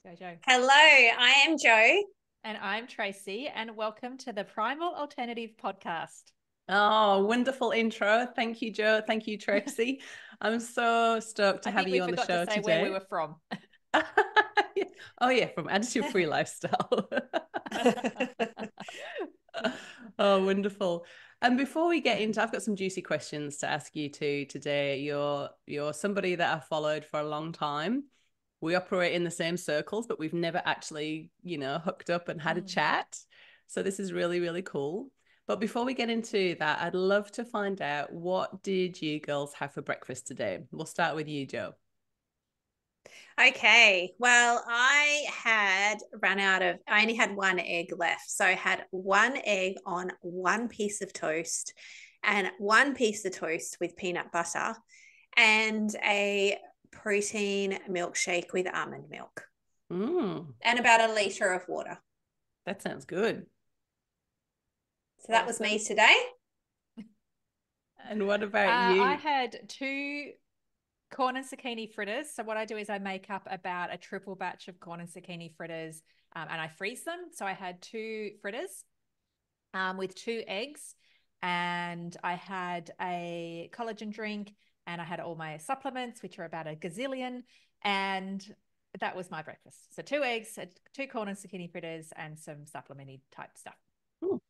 Go, Joe. Hello, I am Jo. And I'm Tracey, and welcome to the Primal Alternative Podcast. Oh, wonderful intro. Thank you, Jo. Thank you, Tracey. I'm so stoked to have you on the show today. I think we forgot to say where we were from. Oh, yeah, from Additive-Free Lifestyle. Oh, wonderful. And before we get into, I've got some juicy questions to ask you today. You're somebody that I've followed for a long time. We operate in the same circles, but we've never actually, hooked up and had a chat. So this is really, really cool. But before we get into that, I'd love to find out, what did you girls have for breakfast today? We'll start with you, Jo. Okay, well, I only had one egg left. So I had one egg on one piece of toast and one piece of toast with peanut butter and a protein milkshake with almond milk. And about a litre of water. That sounds good. So that was me today. And what about you? I had 2 corn and zucchini fritters. So what I do is I make up about a triple batch of corn and zucchini fritters and I freeze them. So I had 2 fritters with 2 eggs, and I had a collagen drink, and I had all my supplements, which are about a gazillion, and that was my breakfast. So 2 eggs, 2 corn and zucchini fritters, and some supplementy type stuff. Ooh,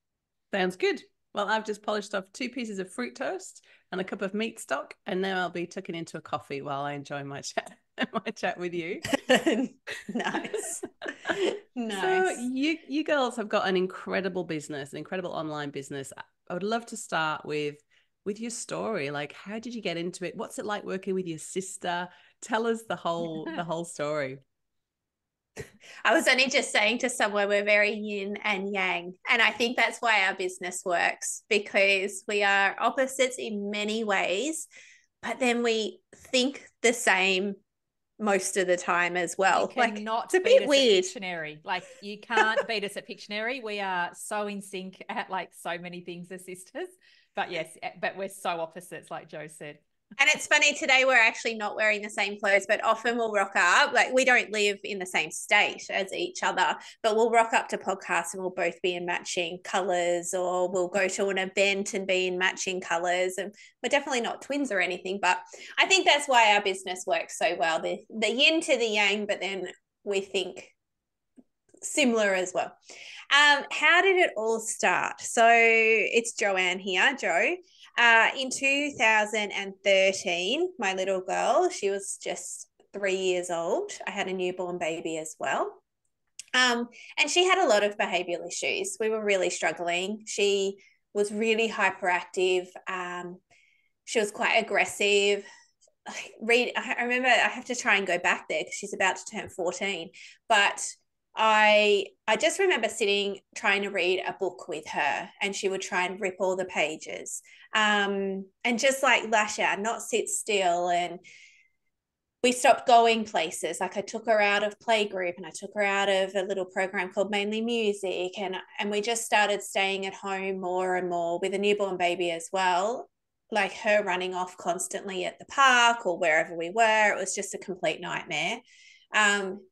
sounds good. Well, I've just polished off 2 pieces of fruit toast and a cup of meat stock, and now I'll be tucking into a coffee while I enjoy my chat with you. Nice. So you girls have got an incredible business, an incredible online business. I would love to start with your story. Like, how did you get into it? What's it like working with your sister? Tell us the whole story. I was only just saying to someone, we're very yin and yang. And I think that's why our business works, because we are opposites in many ways, but then we think the same most of the time as well. You cannot it's a bit weird. At Pictionary. Like, you can't beat us at Pictionary. We are so in sync at like so many things as sisters. But yes, but we're so opposites, like Jo said. And it's funny, today we're actually not wearing the same clothes, but often we'll rock up. Like, we don't live in the same state as each other, but we'll rock up to podcasts and we'll both be in matching colors, or we'll go to an event and be in matching colors. And we're definitely not twins or anything, but I think that's why our business works so well. The yin to the yang, but then we think similar as well. How did it all start? So it's Joanne here, Jo. In 2013, my little girl, she was just 3 years old. I had a newborn baby as well. And she had a lot of behavioral issues. We were really struggling. She was really hyperactive. She was quite aggressive. I remember, I have to try and go back there because she's about to turn 14. But I just remember trying to read a book with her, and she would try and rip all the pages and just like lash out, not sit still. And we stopped going places. Like, I took her out of playgroup and I took her out of a little program called Mainly Music. And we just started staying at home more and more with a newborn baby as well. Like, her running off constantly at the park or wherever we were. It was just a complete nightmare.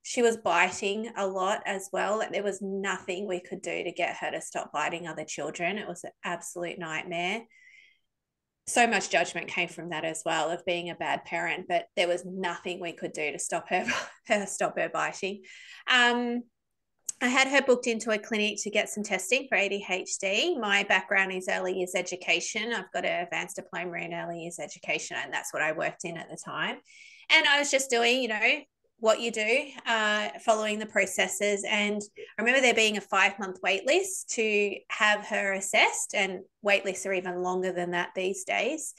She was biting a lot as well. Like, there was nothing we could do to get her to stop biting other children. It was an absolute nightmare. So much judgment came from that as well, of being a bad parent, but there was nothing we could do to stop her biting. I had her booked into a clinic to get some testing for ADHD. My background is early years education. I've got an advanced diploma in early years education, and that's what I worked in at the time. And I was just doing, what you do, following the processes. And I remember there being a 5-month wait list to have her assessed, and wait lists are even longer than that these days.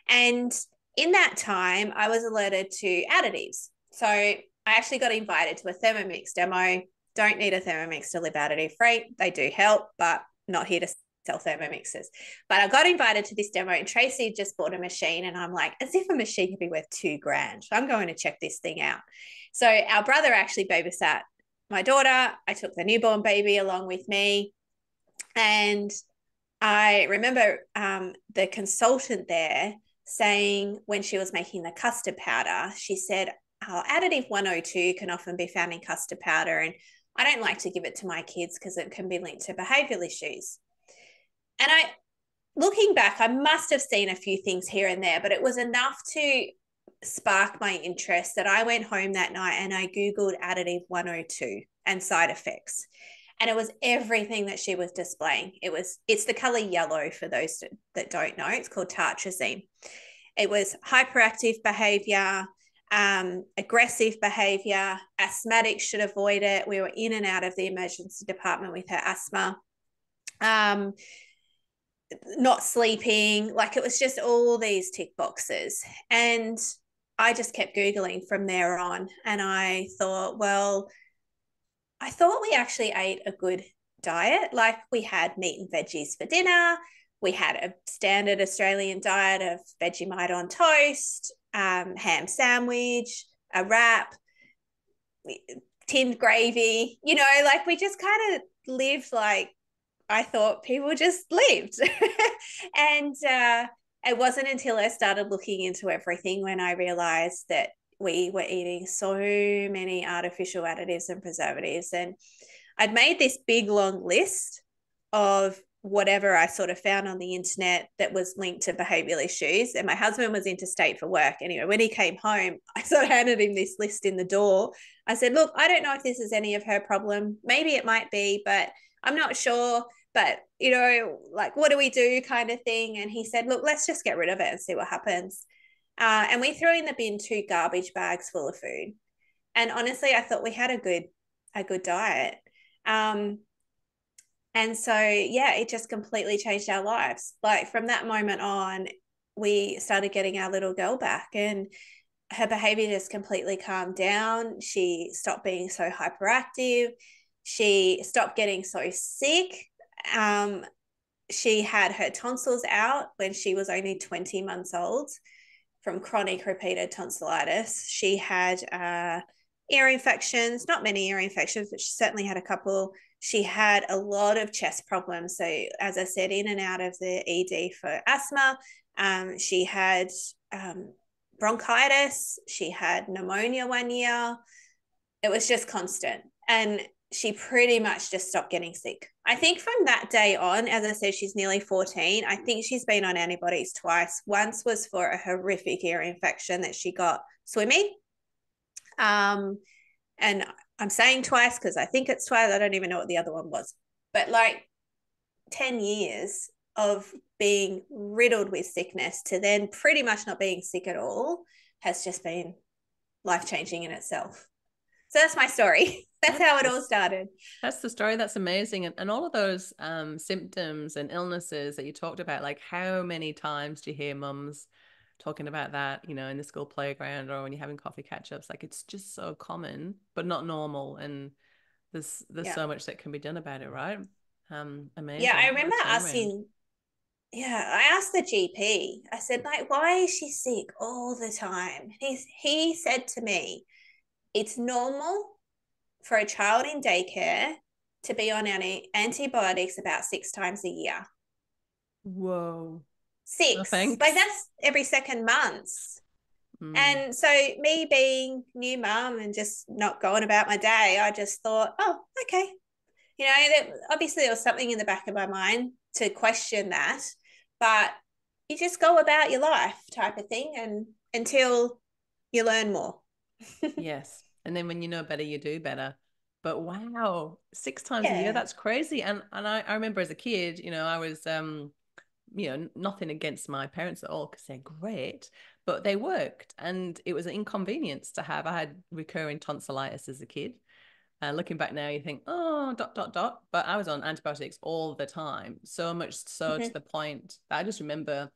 And in that time, I was alerted to additives. So I actually got invited to a Thermomix demo. Don't need a Thermomix to live additive-free. They do help, but not here to sell Thermomixes. But I got invited to this demo, and Tracey just bought a machine, and I'm like, as if a machine could be worth $2,000. I'm going to check this thing out. So our brother actually babysat my daughter. I took the newborn baby along with me. And I remember the consultant there saying, when she was making the custard powder, she said, additive 102 can often be found in custard powder, and I don't like to give it to my kids because it can be linked to behavioral issues. And looking back, I must have seen a few things here and there, but it was enough to spark my interest that I went home that night and I Googled additive 102 and side effects. And it was everything that she was displaying. It's the color yellow for those that don't know. It's called tartrazine. It was hyperactive behavior, aggressive behavior. Asthmatics should avoid it. We were in and out of the emergency department with her asthma. Not sleeping, like it was just all these tick boxes. And I just kept Googling from there on. And I thought we actually ate a good diet. Like we had meat and veggies for dinner. We had a standard Australian diet of Vegemite on toast, ham sandwich, a wrap, tinned gravy, like we just kind of lived like I thought people just lived. And it wasn't until I started looking into everything when I realized that we were eating so many artificial additives and preservatives. And I'd made this big, long list of whatever I sort of found on the internet that was linked to behavioral issues. And my husband was interstate for work. Anyway, when he came home, I sort of handed him this list in the door. I said, look, I don't know if this is any of her problem. Maybe it might be, but I'm not sure. But, like, what do we do kind of thing? And he said, look, let's just get rid of it and see what happens. And we threw in the bin 2 garbage bags full of food. And honestly, I thought we had a good diet. And so, yeah, it just completely changed our lives. Like from that moment on, we started getting our little girl back and her behavior just completely calmed down. She stopped being so hyperactive. She stopped getting so sick. She had her tonsils out when she was only 20 months old from chronic repeated tonsillitis. She had ear infections, not many ear infections, but she certainly had a couple. She had a lot of chest problems. So as I said, in and out of the ED for asthma. She had bronchitis. She had pneumonia one year. It was just constant. And she pretty much just stopped getting sick. I think from that day on, as I said, she's nearly 14. I think she's been on antibiotics twice. Once was for a horrific ear infection that she got swimming. And I'm saying twice because I think it's twice. I don't even know what the other one was. But like 10 years of being riddled with sickness to then pretty much not being sick at all has just been life-changing in itself. So that's my story. That's how it all started. That's the story. That's amazing. And all of those symptoms and illnesses that you talked about, like how many times do you hear mums talking about that, in the school playground or when you're having coffee catch-ups? Like it's just so common, but not normal. And there's so much that can be done about it, right? Amazing. Yeah, I remember asking, I asked the GP, I said, like, why is she sick all the time? He said to me, it's normal for a child in daycare to be on antibiotics about 6 times a year. Whoa. 6. No, like that's every second month. And so me being new mum and just not going about my day, I just thought, oh, okay. Obviously there was something in the back of my mind to question that, but you just go about your life type of thing and until you learn more. Yes. And then when you know better, you do better. But wow, 6 times a year, that's crazy. And I remember as a kid, I was nothing against my parents at all because they're great, but they worked and it was an inconvenience to have. I had recurring tonsillitis as a kid. Looking back now, you think, oh, ... But I was on antibiotics all the time, so much so to the point that I just remember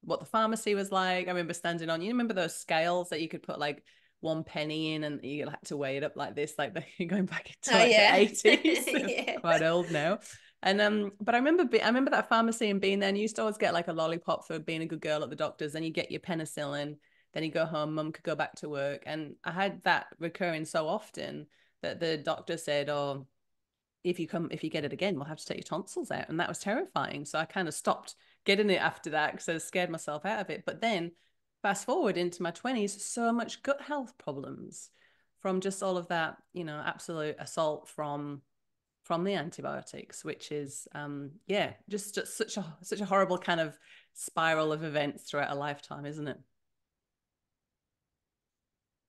what the pharmacy was like. I remember standing on, you remember those scales that you could put like 1 penny in and you had to weigh it up like this, like you're going back into the 80s. Quite old now. And but I remember that pharmacy and being there, and you used to always get like a lollipop for being a good girl at the doctor's. Then you get your penicillin, then you go home, mum could go back to work. And I had that recurring so often that the doctor said, oh, if you get it again, we'll have to take your tonsils out. And that was terrifying. So I kind of stopped getting it after that because I scared myself out of it. But then fast forward into my 20s, so much gut health problems from just all of that, you know, absolute assault from the antibiotics, which is just such a horrible kind of spiral of events throughout a lifetime, isn't it?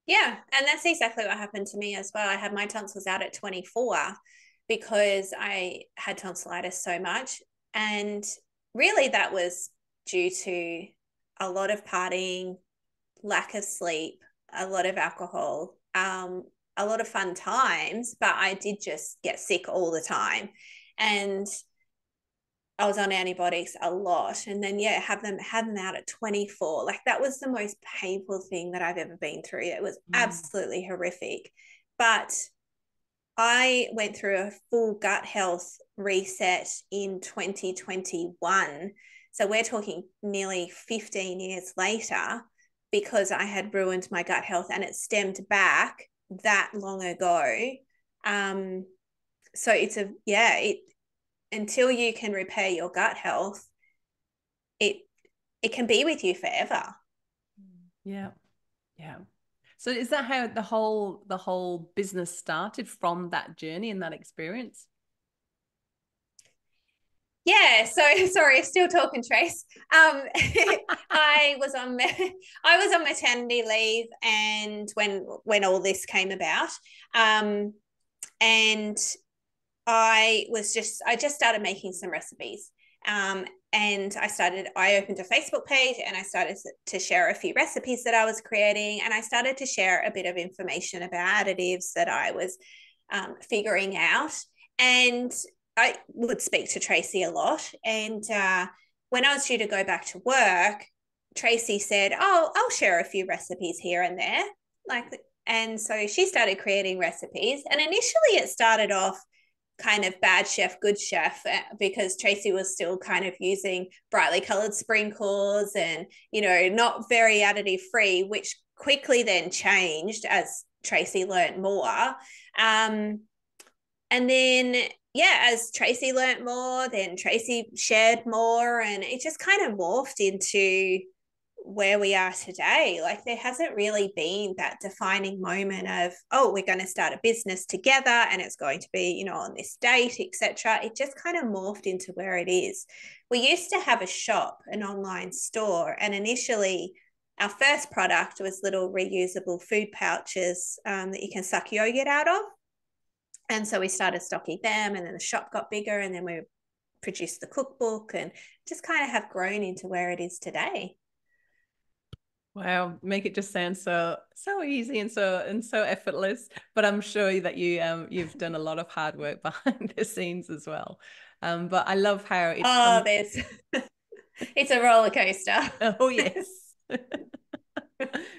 Yeah, and that's exactly what happened to me as well. I had my tonsils out at 24 because I had tonsillitis so much, and really that was due to a lot of partying, lack of sleep, a lot of alcohol, a lot of fun times, but I did just get sick all the time. And I was on antibiotics a lot. And then, had them out at 24. Like, that was the most painful thing that I've ever been through. It was absolutely horrific. But I went through a full gut health reset in 2021. So we're talking nearly 15 years later, because I had ruined my gut health, and it stemmed back that long ago. So until you can repair your gut health, it can be with you forever. Yeah. So is that how the whole business started, from that journey and that experience? Yeah, so sorry, still talking, Trace. I was on maternity leave, and when all this came about, and I just started making some recipes. And I opened a Facebook page, and I started to share a few recipes that I was creating, and I started to share a bit of information about additives that I was figuring out. And I would speak to Tracey a lot. And when I was due to go back to work, Tracey said, "Oh, I'll share a few recipes here and there." And so she started creating recipes. And initially it started off kind of bad chef, good chef, because Tracey was still kind of using brightly colored sprinkles and, not very additive free, which quickly then changed as Tracey learned more. And then, as Tracey learned more, then Tracey shared more, and it just kind of morphed into where we are today. Like, there hasn't really been that defining moment of, oh, we're going to start a business together and it's going to be, on this date, etc. It just kind of morphed into where it is. We used to have a shop, an online store, and initially our first product was little reusable food pouches that you can suck yogurt out of. And so we started stocking them, and then the shop got bigger, and then we produced the cookbook, and just kind of have grown into where it is today. Wow, make it just sound so easy and so effortless. But I'm sure that you've done a lot of hard work behind the scenes as well. But I love how it's it's a roller coaster. Oh yes,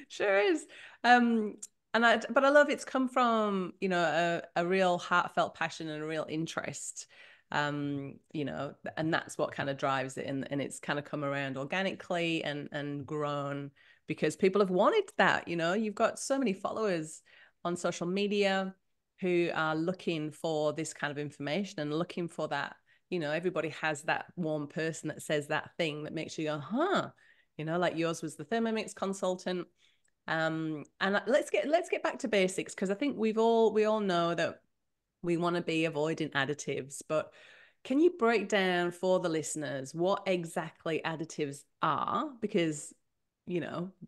sure is. But I love it's come from a real heartfelt passion and a real interest. And that's what kind of drives it, and it's kind of come around organically and grown because people have wanted that. You've got so many followers on social media who are looking for this kind of information and looking for that. Everybody has that one person that says that thing that makes you go, huh? Like yours was the Thermomix consultant. And let's get back to basics, because I think we all know that we want to be avoiding additives, but can you break down for the listeners what exactly additives are? Because,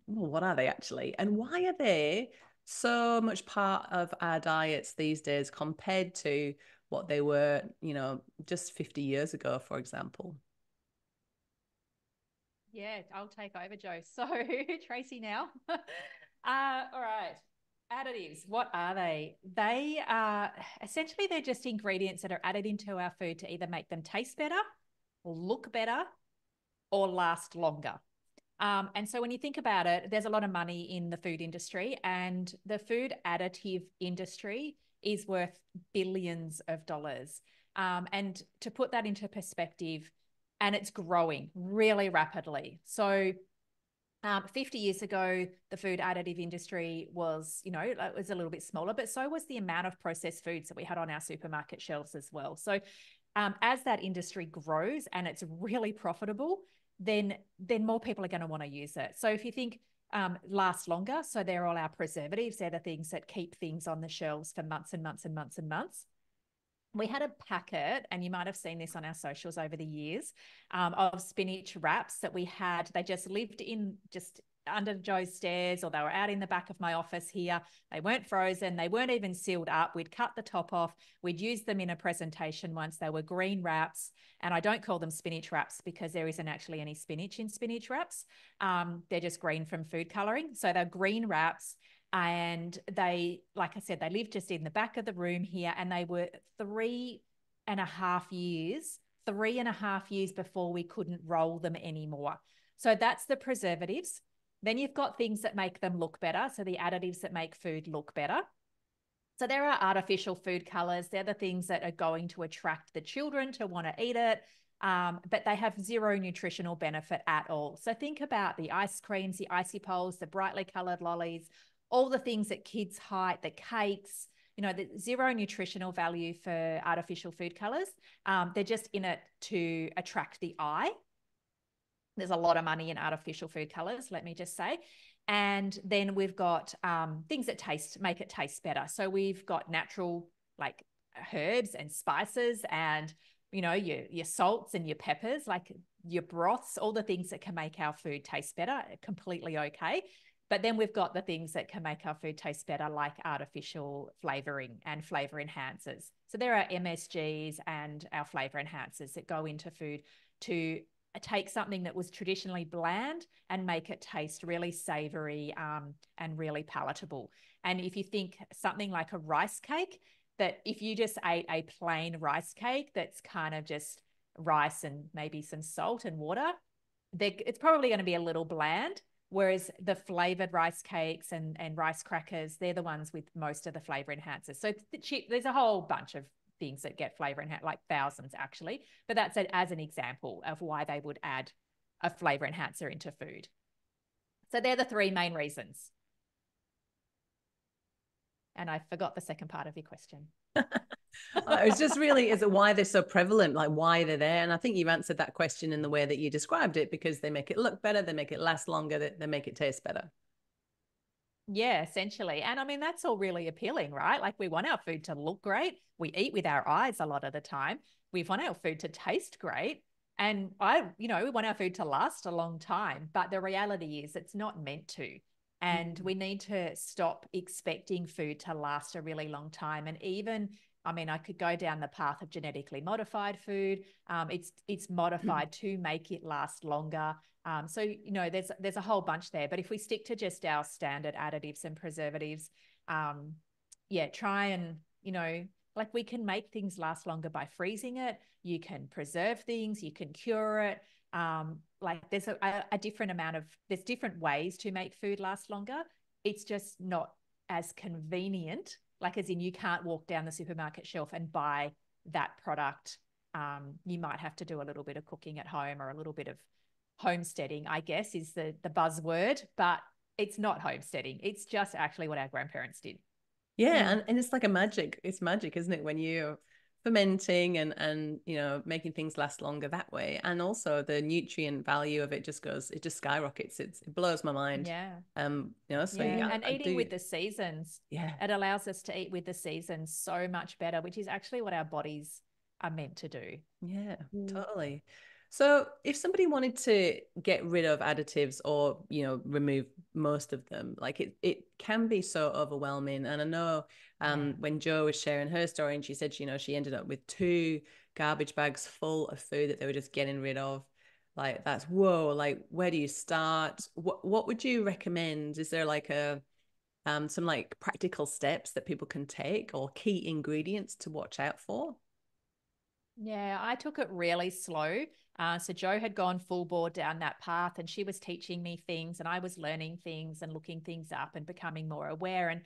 what are they actually? And why are they so much part of our diets these days compared to what they were, just 50 years ago, for example? Yeah, I'll take over, Jo. So Tracey now. All right. Additives, what are they? They are essentially, they're just ingredients that are added into our food to either make them taste better, or look better, or last longer. And so when you think about it, there's a lot of money in the food industry, and the food additive industry is worth billions of dollars. And to put that into perspective, and it's growing really rapidly. So 50 years ago, the food additive industry was, it was a little bit smaller, but so was the amount of processed foods that we had on our supermarket shelves as well. So as that industry grows and it's really profitable, then more people are going to want to use it. So if you think last longer. So they're all our preservatives. They're the things that keep things on the shelves for months and months and months and months. We had a packet, and you might have seen this on our socials over the years, of spinach wraps that we had. They just lived in just under Joe's stairs, or they were out in the back of my office here. They weren't frozen. They weren't even sealed up. We'd cut the top off. We'd used them in a presentation once. They were green wraps, and I don't call them spinach wraps because there isn't actually any spinach in spinach wraps. They're just green from food coloring. So they're green wraps. And they, like I said, they lived just in the back of the room here, and they were 3.5 years before we couldn't roll them anymore. So that's the preservatives. Then you've got things that make them look better. So the additives that make food look better. So there are artificial food colors. They're the things that are going to attract the children to want to eat it. But they have zero nutritional benefit at all. So think about the ice creams, the icy poles, the brightly colored lollies, all the things that kids hide, the cakes, the zero nutritional value for artificial food colors. They're just in it to attract the eye. There's a lot of money in artificial food colors, let me just say. And then we've got things that make it taste better. So we've got natural like herbs and spices and, your salts and your peppers, like your broths, all the things that can make our food taste better, completely okay. But then we've got the things that can make our food taste better, like artificial flavoring and flavor enhancers. So there are MSGs and our flavor enhancers that go into food to take something that was traditionally bland and make it taste really savory and really palatable. And if you think something like a rice cake, that if you just ate a plain rice cake that's kind of just rice and maybe some salt and water, it's probably going to be a little bland. Whereas the flavored rice cakes and rice crackers, they're the ones with most of the flavor enhancers. So there's a whole bunch of things that get flavor enhanced, like thousands actually. But that's as an example of why they would add a flavor enhancer into food. So they're the three main reasons. And I forgot the second part of your question. It's just really, is it why they're so prevalent, like why they're there? And I think you've answered that question in the way that you described it, because they make it look better, they make it last longer, they make it taste better. Yeah, essentially. And I mean, that's all really appealing, right? Like we want our food to look great. We eat with our eyes a lot of the time. We want our food to taste great. And we want our food to last a long time. But the reality is it's not meant to. And we need to stop expecting food to last a really long time. And even, I could go down the path of genetically modified food. It's modified to make it last longer. So, there's a whole bunch there. But if we stick to just our standard additives and preservatives, try and, like we can make things last longer by freezing it. You can preserve things, you can cure it. Like there's there's different ways to make food last longer. It's just not as convenient, like as in you can't walk down the supermarket shelf and buy that product. You might have to do a little bit of cooking at home, or a little bit of homesteading, I guess is the buzzword, but it's not homesteading. It's just actually what our grandparents did. Yeah. And it's like it's magic, isn't it? When you're fermenting and making things last longer that way. And also the nutrient value of it just skyrockets. It blows my mind. Yeah. So and eating with the seasons. Yeah. It allows us to eat with the seasons so much better, which is actually what our bodies are meant to do. Yeah, totally. So if somebody wanted to get rid of additives or, remove most of them, like it can be so overwhelming. And I know when Jo was sharing her story, and she said, she ended up with 2 garbage bags full of food that they were just getting rid of. Like that's, whoa, like where do you start? What would you recommend? Is there like some like practical steps that people can take, or key ingredients to watch out for? Yeah, I took it really slow. So Jo had gone full bore down that path, and she was teaching me things, and I was learning things and looking things up and becoming more aware. And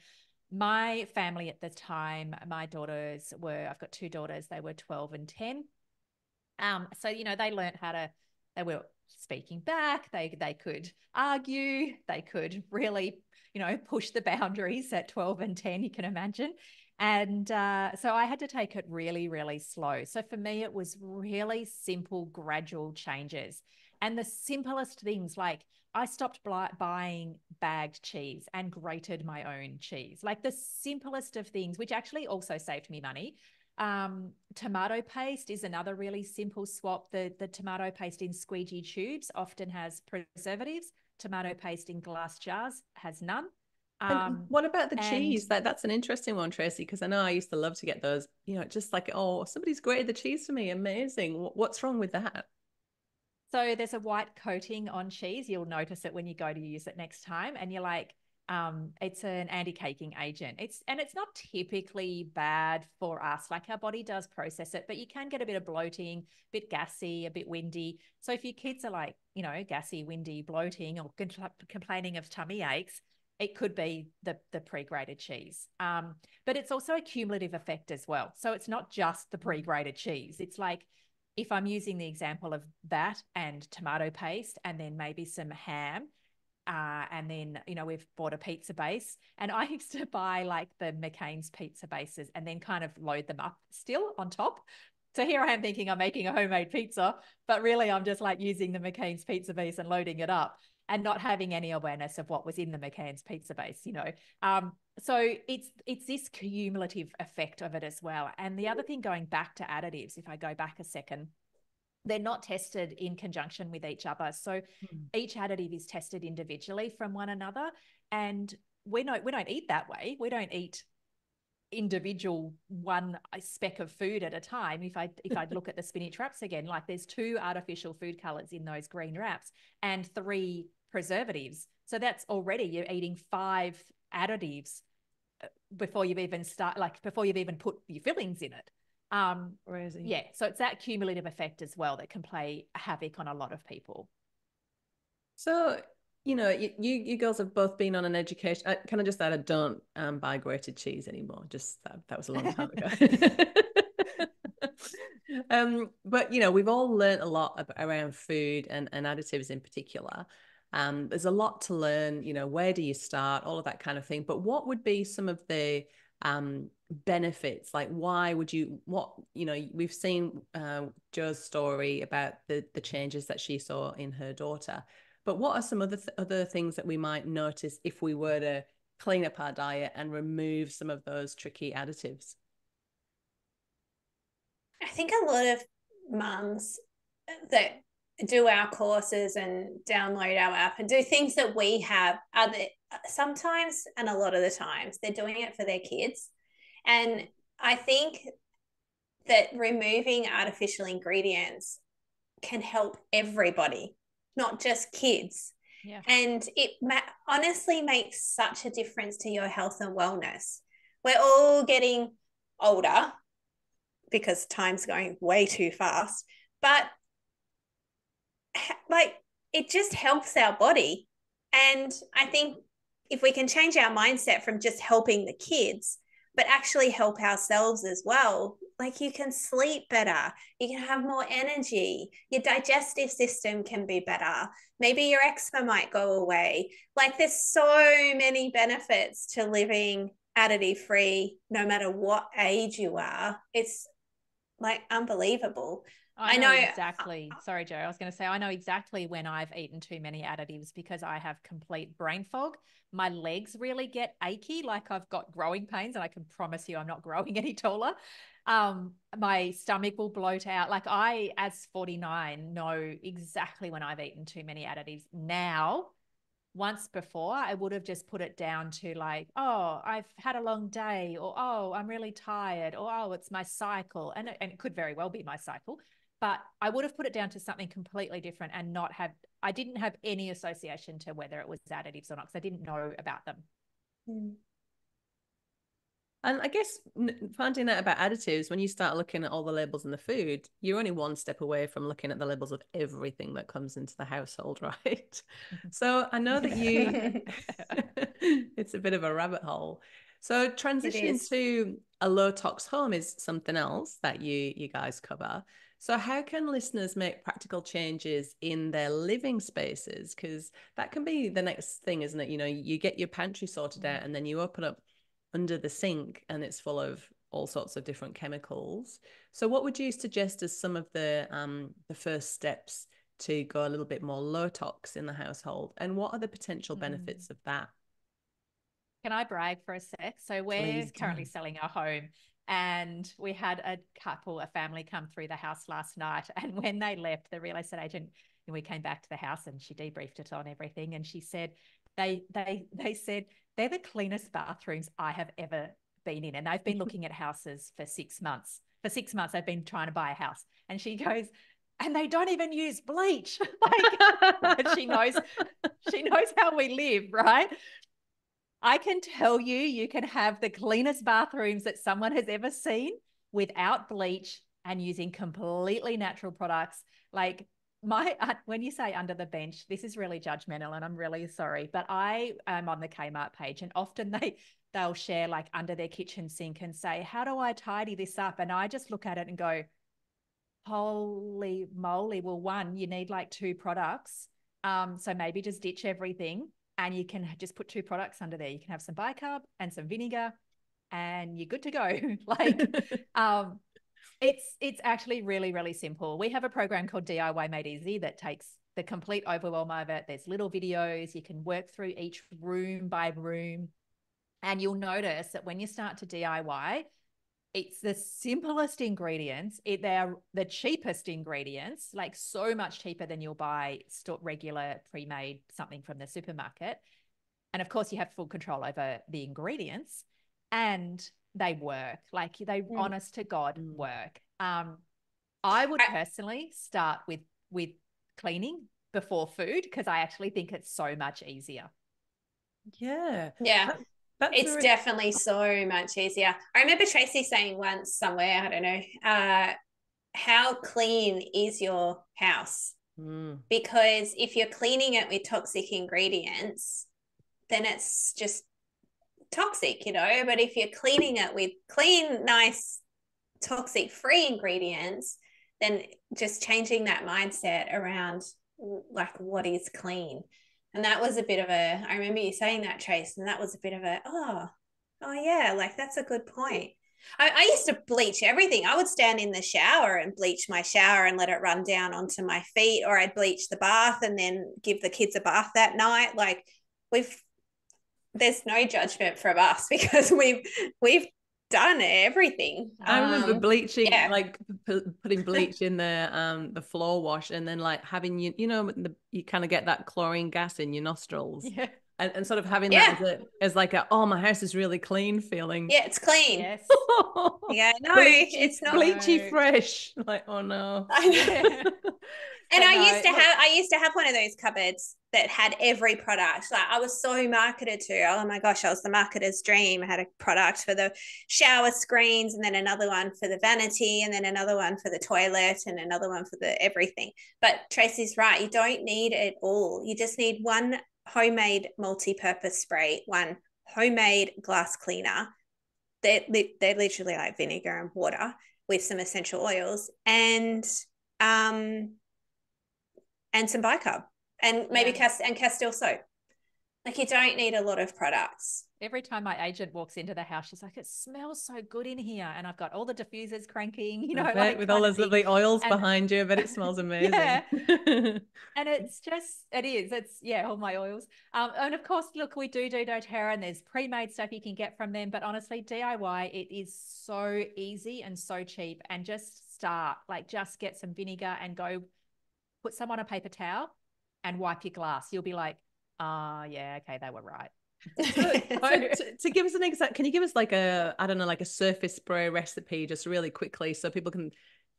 my family at the time, I've got 2 daughters, they were 12 and 10. So, they learned they were speaking back, they could argue, they could really, push the boundaries at 12 and 10, you can imagine. And so I had to take it really, really slow. So for me, it was really simple, gradual changes. And the simplest things, like I stopped buying bagged cheese and grated my own cheese, like the simplest of things, which actually also saved me money. Tomato paste is another really simple swap. The tomato paste in squeegee tubes often has preservatives. Tomato paste in glass jars has none. And what about the cheese? That's an interesting one, Tracey, because I know I used to love to get those, just like, oh, somebody's grated the cheese for me. Amazing. What's wrong with that? So there's a white coating on cheese. You'll notice it when you go to use it next time. And you're like, it's an anti-caking agent. It's not typically bad for us. Like our body does process it, but you can get a bit of bloating, a bit gassy, a bit windy. So if your kids are like, gassy, windy, bloating, or complaining of tummy aches, it could be the pre-grated cheese. But it's also a cumulative effect as well. So it's not just the pre-grated cheese. It's like, if I'm using the example of that and tomato paste and then maybe some ham, and then, we've bought a pizza base, and I used to buy like the McCain's pizza bases and then kind of load them up still on top. So here I am thinking I'm making a homemade pizza, but really I'm just like using the McCain's pizza base and loading it up and not having any awareness of what was in the McCain's pizza base, So it's this cumulative effect of it as well. And the other thing, going back to additives, if I go back a second, they're not tested in conjunction with each other. So each additive is tested individually from one another. And we don't eat that way. We don't eat individual one speck of food at a time. If I look at the spinach wraps again, like there's 2 artificial food colors in those green wraps and 3 preservatives. So that's already, you're eating 5 additives before you've even put your fillings in it. Crazy. Yeah, so it's that cumulative effect as well that can play havoc on a lot of people. So, you girls have both been on an education. Can I just add, I don't buy grated cheese anymore. Just that was a long time ago. But we've all learned a lot around food and additives in particular. There's a lot to learn. Where do you start? All of that kind of thing. But what would be some of the benefits? Like, why would you? We've seen Jo's story about the changes that she saw in her daughter. But what are some other things that we might notice if we were to clean up our diet and remove some of those tricky additives? I think a lot of mums that do our courses and download our app and do things that we have sometimes, and a lot of the times, they're doing it for their kids. And I think that removing artificial ingredients can help everybody, not just kids. Yeah. And it honestly makes such a difference to your health and wellness. We're all getting older because time's going way too fast, but like it just helps our body. And I think if we can change our mindset from just helping the kids, but actually help ourselves as well, like you can sleep better, you can have more energy, your digestive system can be better, maybe your eczema might go away. Like there's so many benefits to living additive free, no matter what age you are. It's like unbelievable. I know exactly. Sorry, Jo. I was going to say, I know exactly when I've eaten too many additives because I have complete brain fog. My legs really get achy, like I've got growing pains, and I can promise you I'm not growing any taller. My stomach will bloat out. Like I, as 49, know exactly when I've eaten too many additives. Now, once before, I would have just put it down to like, oh, I've had a long day, or oh, I'm really tired, or oh, it's my cycle. And it could very well be my cycle. But I would have put it down to something completely different and I didn't have any association to whether it was additives or not, because I didn't know about them. And I guess finding out about additives, when you start looking at all the labels in the food, you're only one step away from looking at the labels of everything that comes into the household, right? So I know that it's a bit of a rabbit hole. So transitioning to a low tox home is something else that you guys cover. So how can listeners make practical changes in their living spaces? Because that can be the next thing, isn't it? You get your pantry sorted out and then you open up under the sink and it's full of all sorts of different chemicals. So what would you suggest as some of the first steps to go a little bit more low tox in the household, and what are the potential benefits of that? Can I brag for a sec? So we're currently selling our home, and we had a family come through the house last night, and when they left, the real estate agent, and we came back to the house and she debriefed it on everything, and she said they said they're the cleanest bathrooms I have ever been in, and they've been looking at houses for 6 months. For 6 months, they've been trying to buy a house, and she goes, and they don't even use bleach. Like, she knows how we live, right? I can tell you, you can have the cleanest bathrooms that someone has ever seen without bleach and using completely natural products. Like, when you say under the bench, this is really judgmental, and I'm really sorry, but I am on the Kmart page, and often they'll share like under their kitchen sink and say, how do I tidy this up? And I just look at it and go, holy moly. Well, one, you need like 2 products. So maybe just ditch everything, and you can just put 2 products under there. You can have some bicarb and some vinegar, and you're good to go. It's actually really, really simple. We have a program called DIY Made Easy that takes the complete overwhelm of it. There's little videos. You can work through each room by room, and you'll notice that when you start to DIY, it's the simplest ingredients. They're the cheapest ingredients, like so much cheaper than you'll buy regular pre-made something from the supermarket. And of course, you have full control over the ingredients, and they work. Like, they honest to God work. I would personally start with cleaning before food, because I actually think it's so much easier. Yeah. It's definitely so much easier. I remember Tracey saying once somewhere, I don't know, how clean is your house? Because if you're cleaning it with toxic ingredients, then it's just toxic, you know. But if you're cleaning it with clean, nice, toxic-free ingredients, then just changing that mindset around like what is clean. And that was a bit of I remember you saying that, Trace, and that was a bit of oh yeah, like that's a good point. I used to bleach everything. I would stand in the shower and bleach my shower and let it run down onto my feet, or I'd bleach the bath and then give the kids a bath that night. Like, there's no judgment from us, because we've done everything. I remember bleaching, like putting bleach in the floor wash, and then like having you kind of get that chlorine gas in your nostrils, and sort of having that as like oh, my house is really clean feeling. Yeah, it's clean. Yes. Yeah, no, it's not bleachy fresh. Like, oh no. And I used to have one of those cupboards that had every product. Like, I was so marketed to. Oh my gosh, I was the marketer's dream. I had a product for the shower screens, and then another one for the vanity, and then another one for the toilet, and another one for the everything. But Tracy's right. You don't need it all. You just need one homemade multi-purpose spray, one homemade glass cleaner. They're literally like vinegar and water with some essential oils, and some bicarb, and maybe Castile soap. Like, you don't need a lot of products. Every time my agent walks into the house, she's like, it smells so good in here. And I've got all the diffusers cranking, like, with all those lovely oils behind you. I bet it smells amazing. And it's all my oils. And of course, look, we do doTERRA, and there's pre-made stuff you can get from them. But honestly, DIY, it is so easy and so cheap. And just start, like, just get some vinegar and go put some on a paper towel and wipe your glass. You'll be like, yeah, okay, they were right. To give us an example, can you give us like a surface spray recipe just really quickly, so people can,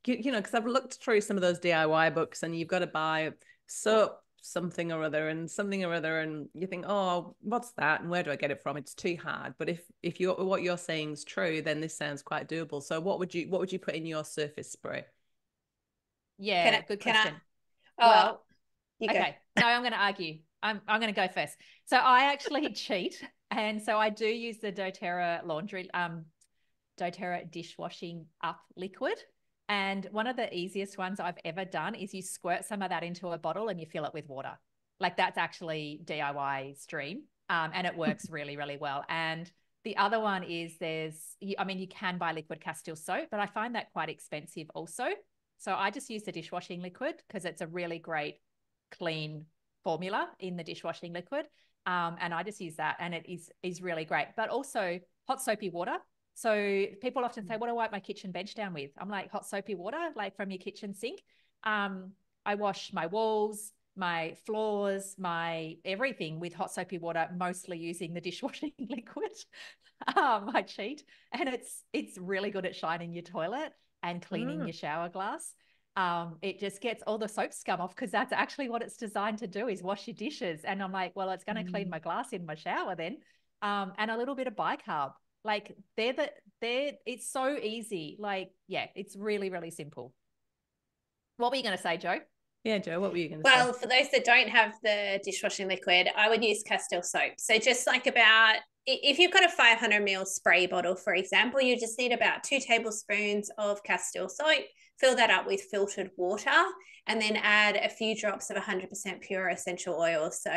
because I've looked through some of those DIY books, and you've got to buy soap something or other and something or other, and you think, oh, what's that and where do I get it from? It's too hard. But if what you're saying is true, then this sounds quite doable. So what would you put in your surface spray? Yeah, good question. Okay. No, I'm going to argue. I'm going to go first. So I actually cheat. And so I do use the doTERRA doTERRA dishwashing up liquid. And one of the easiest ones I've ever done is you squirt some of that into a bottle and you fill it with water. Like, that's actually DIY stream. And it works really, really well. And the other one is you can buy liquid Castile soap, but I find that quite expensive also. So I just use the dishwashing liquid because it's a really great clean formula in the dishwashing liquid. And I just use that, and it is really great. But also hot soapy water. So people often say, what do I wipe my kitchen bench down with? I'm like, hot soapy water, like from your kitchen sink. I wash my walls, my floors, my everything with hot soapy water, mostly using the dishwashing liquid. I cheat. And it's really good at shining your toilet and cleaning your shower glass. It just gets all the soap scum off, because that's actually what it's designed to do, is wash your dishes. And I'm like, well, it's going to clean my glass in my shower then. And a little bit of bicarb. Like it's so easy. Like, yeah, it's really, really simple. What were you going to say, Jo? Yeah, Jo, what were you going to say? Well, for those that don't have the dishwashing liquid, I would use Castile soap. So just like about, if you've got a 500 ml spray bottle, for example, you just need about 2 tablespoons of Castile soap, fill that up with filtered water, and then add a few drops of 100% pure essential oil. So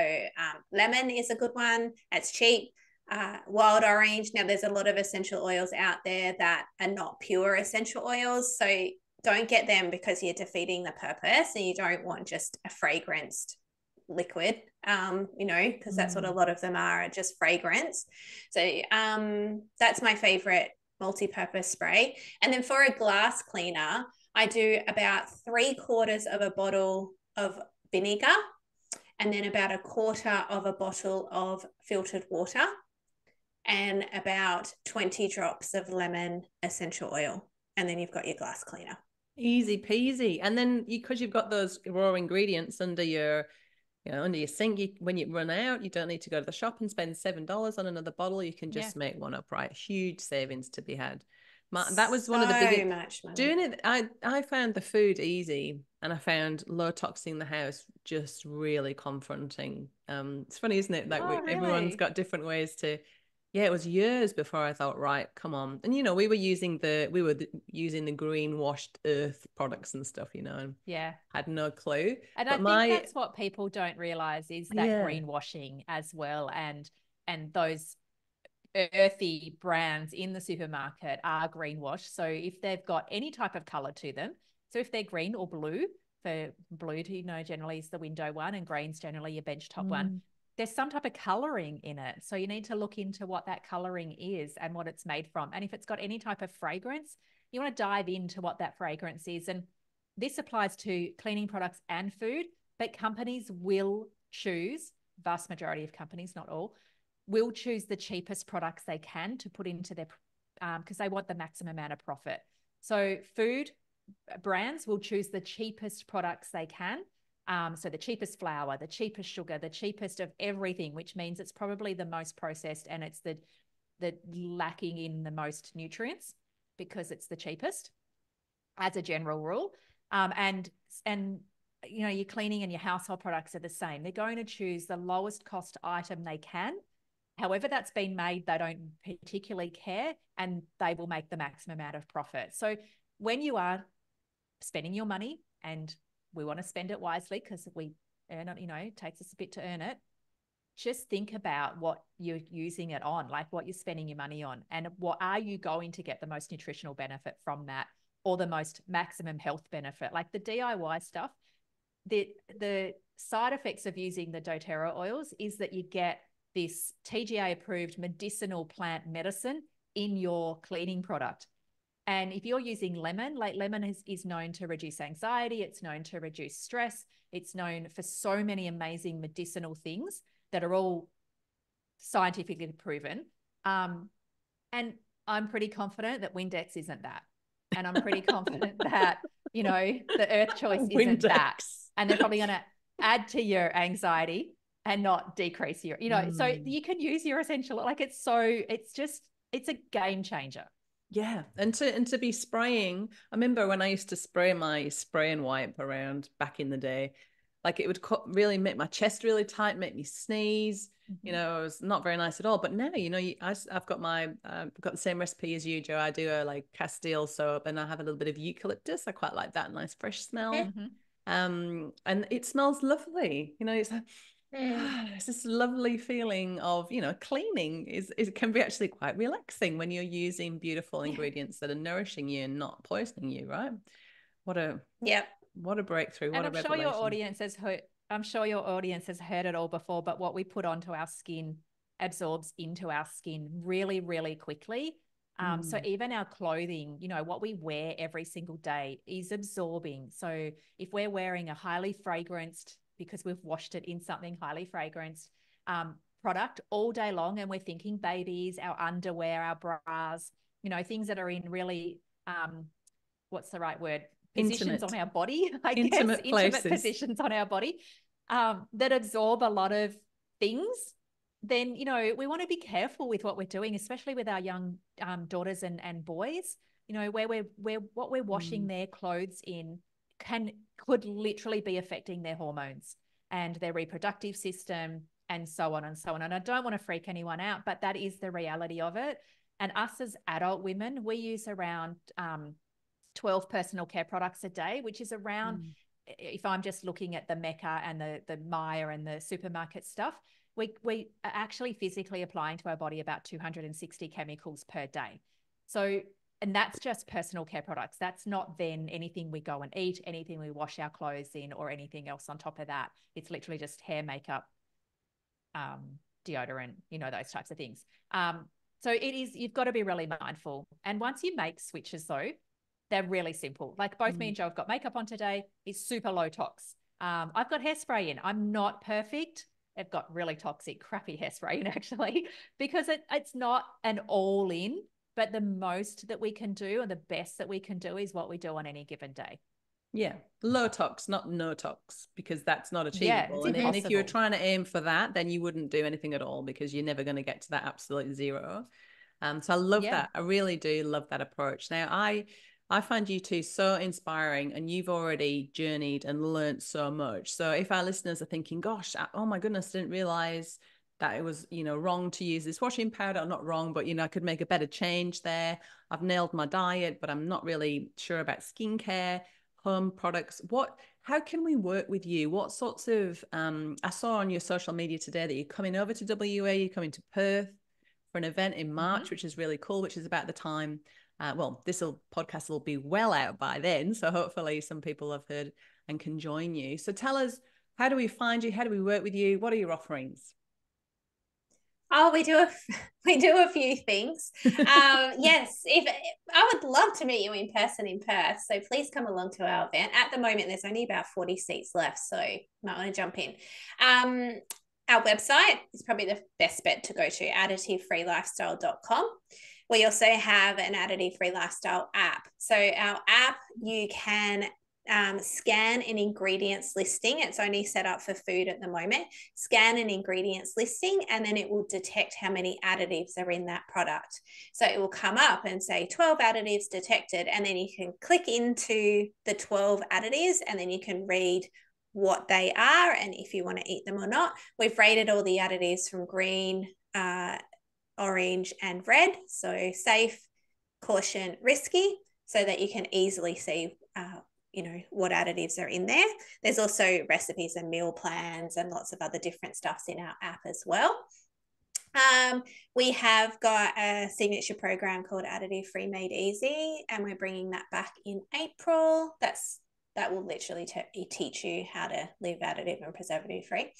lemon is a good one. It's cheap. Wild orange. Now, there's a lot of essential oils out there that are not pure essential oils. So don't get them, because you're defeating the purpose, and you don't want just a fragranced liquid, because that's what a lot of them are just fragrance. So that's my favorite multi-purpose spray. And then for a glass cleaner, I do about 3/4 of a bottle of vinegar, and then about 1/4 of a bottle of filtered water, and about 20 drops of lemon essential oil. And then you've got your glass cleaner. Easy peasy. And then because you've got those raw ingredients under your sink, when you run out, you don't need to go to the shop and spend $7 on another bottle. You can just make one up, right? Huge savings to be had. That was one of the biggest. Much money. Doing it, I found the food easy, and I found low toxing the house just really confronting. It's funny, isn't it? Like really? Everyone's got different ways to. Yeah, it was years before I thought, right, come on. And we were using the green washed earth products and stuff, and had no clue. And but I think that's what people don't realize, is that greenwashing as well, and those earthy brands in the supermarket are greenwashed. So if they've got any type of color to them, so if they're green or blue, for blue, generally is the window one, and green's generally your benchtop one. There's some type of coloring in it. So you need to look into what that coloring is and what it's made from. And if it's got any type of fragrance, you want to dive into what that fragrance is. And this applies to cleaning products and food, but companies will choose, vast majority of companies, not all, will choose the cheapest products they can to put into their, because they want the maximum amount of profit. So food brands will choose the cheapest products they can. So the cheapest flour, the cheapest sugar, the cheapest of everything, which means it's probably the most processed, and it's the lacking in the most nutrients, because it's the cheapest as a general rule. And your cleaning and your household products are the same. They're going to choose the lowest cost item they can. However that's been made, they don't particularly care, and they will make the maximum amount of profit. So when you are spending your money, and we want to spend it wisely because we earn it, it takes us a bit to earn it. Just think about what you're using it on, like what you're spending your money on, and what are you going to get the most nutritional benefit from that, or the most maximum health benefit. Like the DIY stuff, the side effects of using the doTERRA oils is that you get this TGA approved medicinal plant medicine in your cleaning product. And if you're using lemon, like lemon is known to reduce anxiety, it's known to reduce stress, it's known for so many amazing medicinal things that are all scientifically proven. And I'm pretty confident that Windex isn't that. And I'm pretty confident that, the Earth Choice isn't that. And they're probably going to add to your anxiety and not decrease your, so you can use your essential, like it's a game changer. Yeah, and to be spraying, I remember when I used to spray my spray and wipe around back in the day, like it would really make my chest really tight, make me sneeze. It was not very nice at all. But now, I've got got the same recipe as you, Jo. I do a like Castile soap, and I have a little bit of eucalyptus. I quite like that nice fresh smell. And it smells lovely. It's like, it's this lovely feeling of, cleaning it can be actually quite relaxing when you're using beautiful ingredients that are nourishing you and not poisoning you, right? Yep. What a breakthrough. What And a I'm revelation. sure your audience has heard it all before, but what we put onto our skin absorbs into our skin really, really quickly. So even our clothing, you know, what we wear every single day is absorbing. So if we're wearing a highly fragranced, because we've washed it in something highly fragranced product all day long, and we're thinking babies, our underwear, our bras, you know, things that are in really, what's the right word? Positions on our body, I guess, intimate positions on our body that absorb a lot of things, then, you know, we want to be careful with what we're doing, especially with our young daughters and boys, you know, where what we're washing their clothes in could literally be affecting their hormones and their reproductive system and so on and so on. And I don't want to freak anyone out, but that is the reality of it. And us as adult women, we use around 12 personal care products a day, which is around, if I'm just looking at the Mecca and the Maya and the supermarket stuff, we are actually physically applying to our body about 260 chemicals per day. So, and that's just personal care products. That's not then anything we go and eat, anything we wash our clothes in, or anything else on top of that. It's literally just hair, makeup, deodorant, you know, those types of things. So it is, you've got to be really mindful. And once you make switches though, they're really simple. Like both me and Joe have got makeup on today. It's super low tox. I've got hairspray in. I'm not perfect. I've got really toxic, crappy hairspray in actually, because it's not an all in, but the most that we can do and the best that we can do is what we do on any given day. Yeah. Low tox, not no tox, because that's not achievable. Yeah, and if you're trying to aim for that, then you wouldn't do anything at all because you're never going to get to that absolute zero. So I love that. I really do love that approach. Now, I find you two so inspiring, and you've already journeyed and learned so much. So if our listeners are thinking, gosh, oh my goodness, I didn't realize that it was, you know, wrong to use this washing powder, or not wrong, but, you know, I could make a better change there. I've nailed my diet, but I'm not really sure about skincare, home products. How can we work with you? What sorts of, I saw on your social media today that you're coming over to WA, you're coming to Perth for an event in March, which is really cool, which is about the time, well, this podcast will be well out by then. So hopefully some people have heard and can join you. So tell us, how do we find you? How do we work with you? What are your offerings? Oh, we do a few things. Yes, if I would love to meet you in person in Perth, so please come along to our event. At the moment, there's only about 40 seats left, so you might want to jump in. Our website is probably the best bet to go to, additive-free-lifestyle.com. We also have an Additive-Free Lifestyle app. So our app, you can scan an ingredients listing. It's only set up for food at the moment. Scan an ingredients listing, and then it will detect how many additives are in that product. So it will come up and say 12 additives detected, and then you can click into the 12 additives, and then you can read what they are and if you want to eat them or not. We've rated all the additives from green, orange, and red. So safe, caution, risky, so that you can easily see you know, what additives are in there. There's also recipes and meal plans and lots of other different stuffs in our app as well. We have got a signature program called Additive Free Made Easy, and we're bringing that back in April. That will literally teach you how to live additive and preservative free.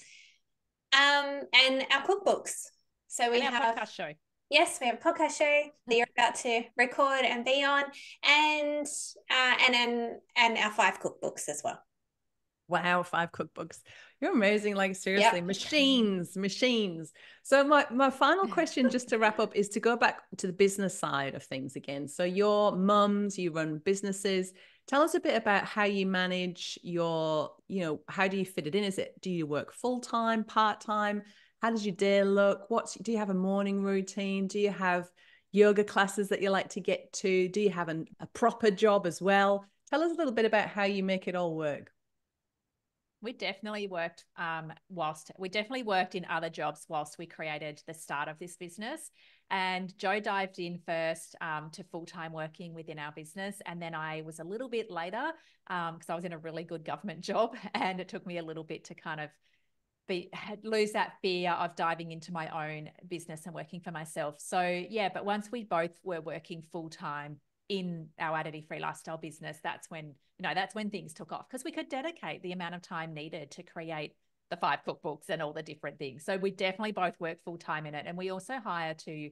And our cookbooks. So we have a podcast show. Yes, we have a podcast show that you're about to record and be on, and our 5 cookbooks as well. Wow, 5 cookbooks. You're amazing. Like, seriously, machines. So my final question, just to wrap up, is to go back to the business side of things again. So you're mums, you run businesses. Tell us a bit about how you manage your, you know, how do you fit it in? Do you work full-time, part-time? How does your day look? Do you have a morning routine? Do you have yoga classes that you like to get to? Do you have a proper job as well? Tell us a little bit about how you make it all work. We definitely worked in other jobs whilst we created the start of this business. And Joe dived in first to full-time working within our business. And then I was a little bit later because I was in a really good government job, and it took me a little bit to kind of lose that fear of diving into my own business and working for myself. So yeah, but once we both were working full-time in our Additive-Free Lifestyle business, that's when things took off, because we could dedicate the amount of time needed to create the 5 cookbooks and all the different things. So we definitely both work full time in it. And we also hire 2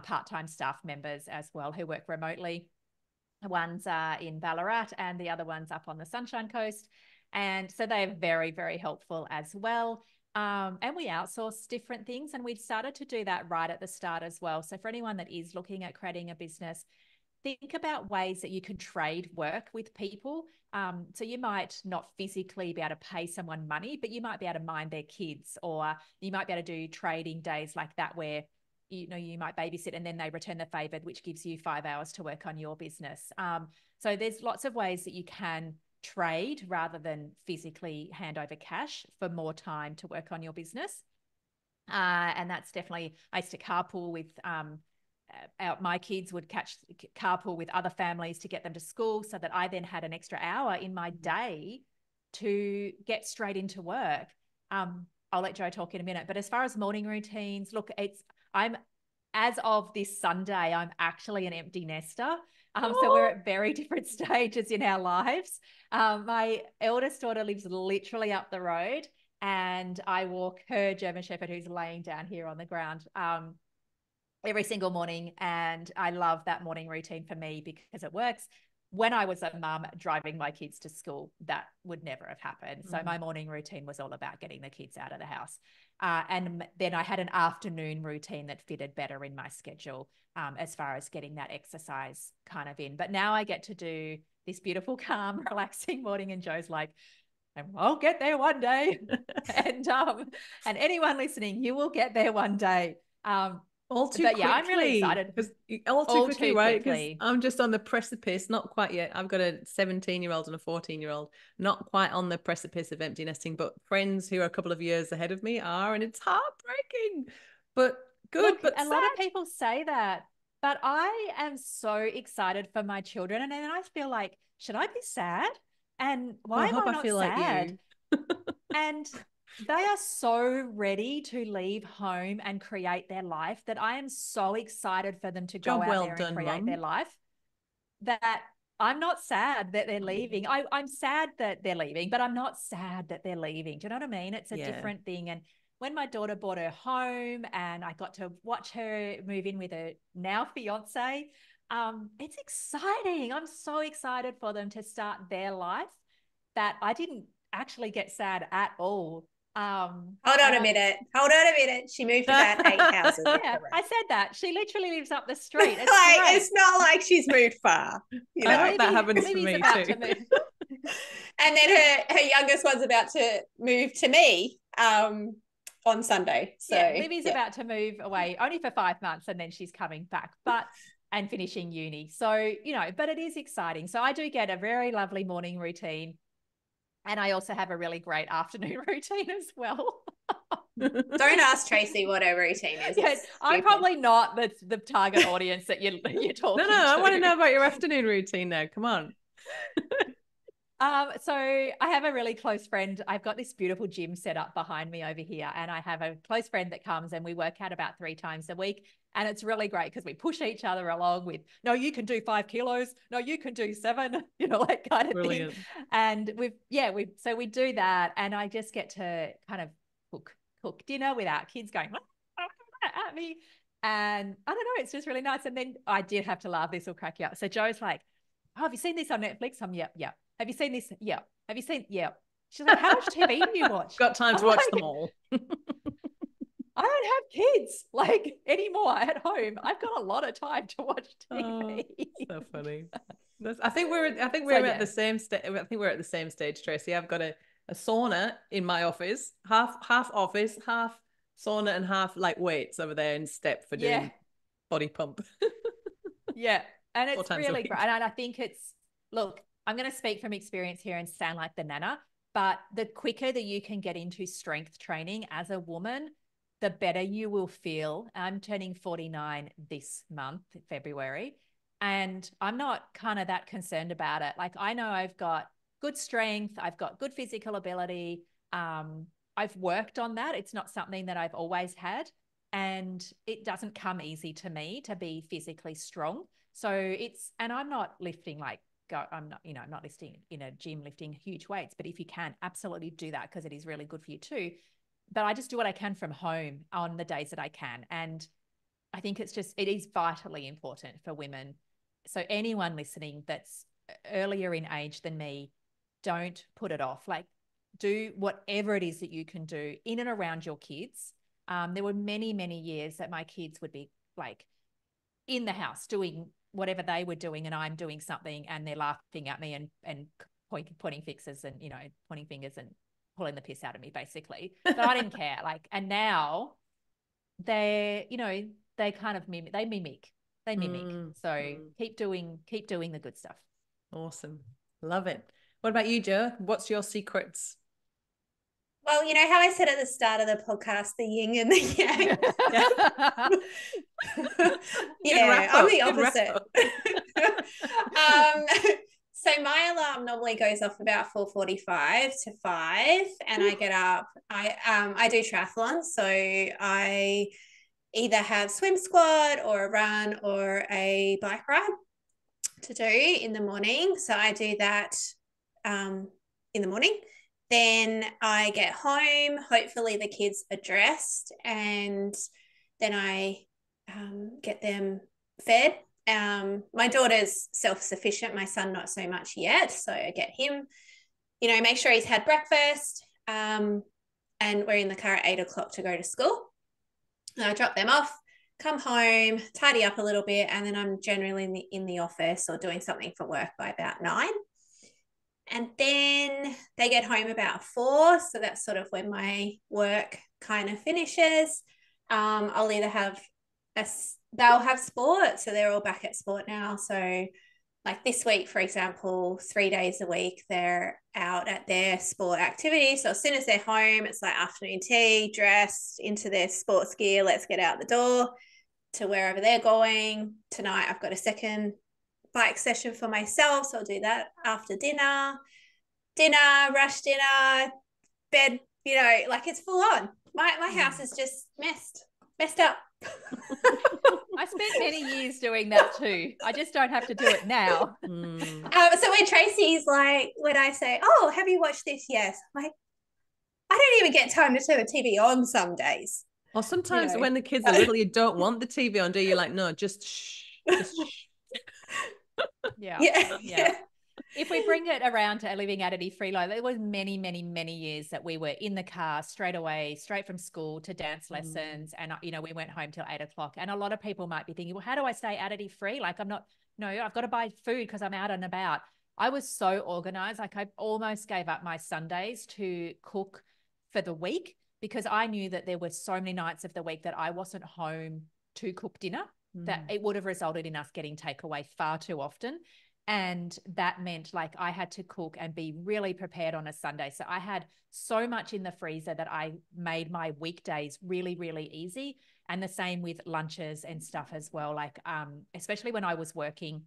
part-time staff members as well who work remotely. One's in Ballarat and the other one's up on the Sunshine Coast. And so they're very, very helpful as well. And we outsource different things, and we started to do that right at the start as well. So for anyone that is looking at creating a business, think about ways that you can trade work with people. So you might not physically be able to pay someone money, but you might be able to mind their kids, or you might be able to do trading days like that where you might babysit and then they return the favor, which gives you 5 hours to work on your business. So there's lots of ways that you can trade rather than physically hand over cash for more time to work on your business. And that's definitely, I used to carpool with my kids would carpool with other families to get them to school, so that I then had an extra hour in my day to get straight into work. I'll let Jo talk in a minute, but as far as morning routines, look, as of this Sunday, I'm actually an empty nester. So we're at very different stages in our lives. My eldest daughter lives literally up the road, and I walk her German Shepherd, who's laying down here on the ground, every single morning. And I love that morning routine for me because it works. When I was a mum driving my kids to school, that would never have happened. So my morning routine was all about getting the kids out of the house. And then I had an afternoon routine that fitted better in my schedule, as far as getting that exercise kind of in. But now I get to do this beautiful, calm, relaxing morning, and Jo's like, I'll get there one day. and anyone listening, you will get there one day. All too quickly. I'm really excited. All too quickly, right? Because I'm just on the precipice, not quite yet. I've got a 17-year-old and a 14-year-old, not quite on the precipice of empty nesting, but friends who are a couple of years ahead of me are, and it's heartbreaking, but good. Look, but a sad. lot of people say that, but I am so excited for my children, and then I feel like, should I be sad? And why am I not sad? And they are so ready to leave home and create their life that I am so excited for them to go out there and create their life, that I'm not sad that they're leaving. I'm sad that they're leaving, but I'm not sad that they're leaving. Do you know what I mean? It's a different thing. And when my daughter bought her home and I got to watch her move in with her now fiance, it's exciting. I'm so excited for them to start their life that I didn't actually get sad at all. Hold on a minute. She moved about 8 houses. Yeah, I said that. She literally lives up the street. It's like, it's not like she's moved far. I hope that happens for me too. And then her youngest one's about to move to me on Sunday. So Libby's about to move away only for 5 months, and then she's coming back, and finishing uni. So, but it is exciting. So I do get a very lovely morning routine. And I also have a really great afternoon routine as well. Don't ask Tracey what her routine is. Yeah, I'm probably not the target audience that you're talking to. No, I want to know about your afternoon routine now. Come on. So I have a really close friend. I've got this beautiful gym set up behind me over here, and I have a close friend that comes, and we work out about 3 times a week. And it's really great because we push each other along with, no, you can do 5 kilos. No, you can do 7, that kind of thing. And so we do that. And I just get to kind of cook dinner without kids going at me. And I don't know, it's just really nice. And then I did have to laugh. This will crack you up. So Jo's like, oh, have you seen this on Netflix? I'm, yep. Have you seen this? Yeah. Have you seen? Yeah. She's like, how much TV do you watch? Got time to watch them all. I don't have kids anymore at home. I've got a lot of time to watch TV. So funny. I think we're at the same stage. I think we're at the same stage, Tracey. I've got a sauna in my office, half office, half sauna, and half weights over there in step for doing body pump. Yeah. And it's really great. And I think look, I'm going to speak from experience here and sound like the nana, but the quicker that you can get into strength training as a woman, the better you will feel. I'm turning 49 this month, February, and I'm not kind of that concerned about it. I know I've got good strength. I've got good physical ability. I've worked on that. It's not something that I've always had, and it doesn't come easy to me to be physically strong. So and I'm not lifting I'm not lifting in a gym lifting huge weights, but if you can, absolutely do that because it is really good for you too. But I just do what I can from home on the days that I can. And I think it is vitally important for women. So anyone listening that's earlier in age than me, don't put it off. Like, do whatever it is that you can do in and around your kids. There were many, many years that my kids would be like in the house doing whatever they were doing and I'm doing something and they're laughing at me and pointing fingers and, pointing fingers and pulling the piss out of me basically. But I didn't care. And now they kind of mimic. So keep doing the good stuff. Awesome. Love it. What about you, Jo? What's your secrets? Well, you know how I said at the start of the podcast, the yin and the yang? Yeah, I'm the opposite. So my alarm normally goes off about 4:45 to 5, and I get up. I do triathlon, so I either have swim squad or a run or a bike ride to do in the morning. So I do that in the morning. Then I get home, hopefully the kids are dressed, and then I get them fed. My daughter's self-sufficient, my son not so much yet, so I get him, make sure he's had breakfast, and we're in the car at 8 o'clock to go to school. And I drop them off, come home, tidy up a little bit, and then I'm generally in the office or doing something for work by about 9. And then they get home about 4. So that's sort of when my work kind of finishes. I'll either have they'll have sport. So they're all back at sport now. So like this week, for example, 3 days a week, they're out at their sport activities. So as soon as they're home, it's like afternoon tea, dressed into their sports gear. Let's get out the door to wherever they're going. Tonight, I've got a second bike session for myself, so I'll do that after dinner, rush dinner, bed, it's full on. My house is just messed up. I spent many years doing that too. I just don't have to do it now. So when Tracey's like, when I say, oh, have you watched this? Yes. I'm like, I don't even get time to turn the TV on some days. Or sometimes when the kids are little, you don't want the TV on, do you? Like, no, just shh. Yeah. If we bring it around to living additive-free life, there was many, many, many years that we were in the car straight from school to dance lessons. And, we went home till 8 o'clock. And a lot of people might be thinking, well, how do I stay additive-free? Like I've got to buy food because I'm out and about. I was so organized. Like I almost gave up my Sundays to cook for the week because I knew that there were so many nights of the week that I wasn't home to cook dinner, that it would have resulted in us getting takeaway far too often. And that meant like I had to cook and be really prepared on a Sunday. So I had so much in the freezer that I made my weekdays really, really easy. And the same with lunches and stuff as well. Like, especially when I was working,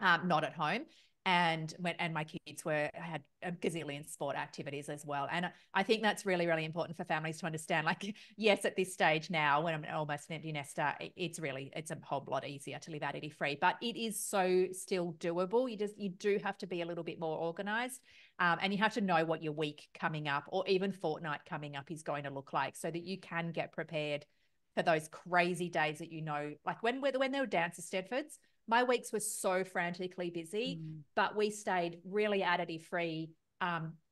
not at home. And my kids had a gazillion sport activities as well. And I think that's really, really important for families to understand. Like, yes, at this stage now, when I'm almost an empty nester, it's a whole lot easier to live additive free, but it is so still doable. You do have to be a little bit more organized. And you have to know what your week coming up or even fortnight coming up is going to look like so that you can get prepared for those crazy days that, like when there were dance at Stedfords, my weeks were so frantically busy, but we stayed really additive free,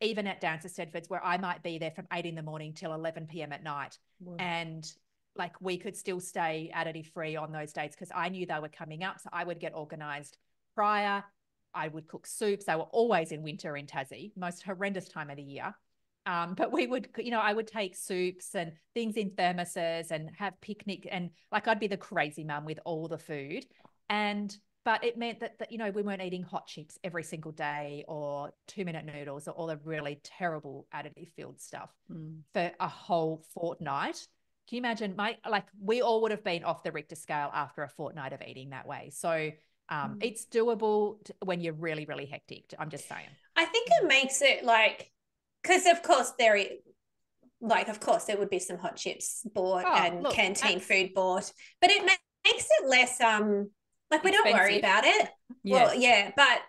even at Dance at Stedfords, where I might be there from 8 a.m. till 11 p.m. at night. Wow. And like we could still stay additive free on those dates because I knew they were coming up. So I would get organized prior. I would cook soups. They were always in winter in Tassie, most horrendous time of the year. But we would, I would take soups and things in thermoses and have picnic, and like I'd be the crazy mum with all the food. But it meant that we weren't eating hot chips every single day or 2-minute noodles or all the really terrible additive filled stuff for a whole fortnight. Can you imagine we all would have been off the Richter scale after a fortnight of eating that way. So it's doable when you're really, really hectic. I'm just saying. I think it makes it because of course there would be some hot chips bought canteen food bought, but it makes it less Like, we don't worry about it. Well, yeah, but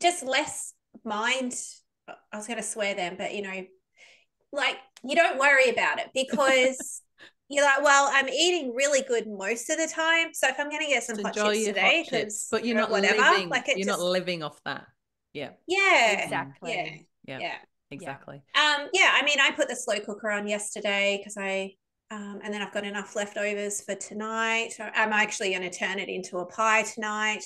just less mind. I was going to swear then, but like, you don't worry about it because you're like, well, I'm eating really good most of the time. So if I'm going to get some hot chips today, because but you're not whatever, living, like, it you're just not living off that. Yeah. Exactly. Yeah. Exactly. Yeah, I mean, I put the slow cooker on yesterday because and then I've got enough leftovers for tonight. I'm actually going to turn it into a pie tonight,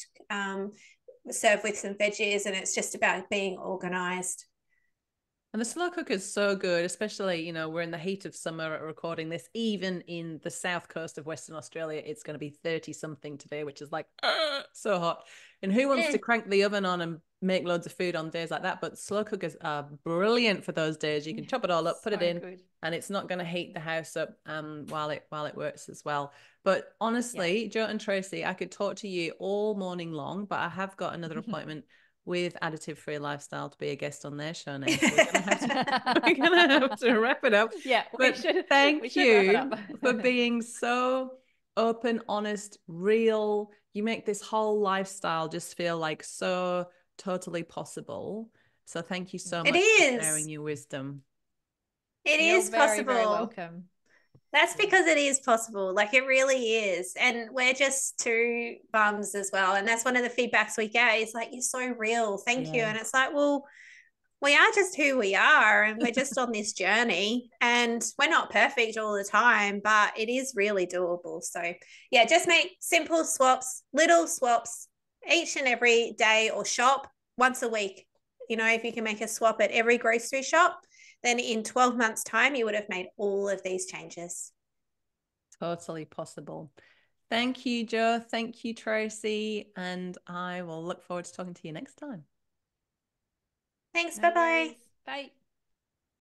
serve with some veggies, and it's just about being organized. And the slow cooker is so good, especially, we're in the heat of summer recording this. Even in the south coast of Western Australia, it's going to be 30 something today, which is like so hot. And who wants to crank the oven on and make loads of food on days like that? But slow cookers are brilliant for those days. You can chop it all up, put it in, and it's not going to heat the house up while it works as well. But honestly, Jo and Tracey, I could talk to you all morning long, but I have got another appointment with Additive-Free Lifestyle to be a guest on their show now. So we're gonna have to wrap it up. Yeah, but thank you for being so open, honest, real. You make this whole lifestyle just feel like so totally possible. So thank you so much for sharing your wisdom. You're is very, very welcome. That's because it is possible. Like, it really is. And we're just two bums as well. And that's one of the feedbacks we get is like, you're so real. Thank you. And it's like, well, we are just who we are. And we're just on this journey. And we're not perfect all the time, but it is really doable. So, yeah, just make simple swaps, little swaps each and every day, or shop once a week. If you can make a swap at every grocery shop, then in 12 months' time, you would have made all of these changes. Totally possible. Thank you, Jo. Thank you, Tracey. And I will look forward to talking to you next time. Thanks. Bye-bye. Bye.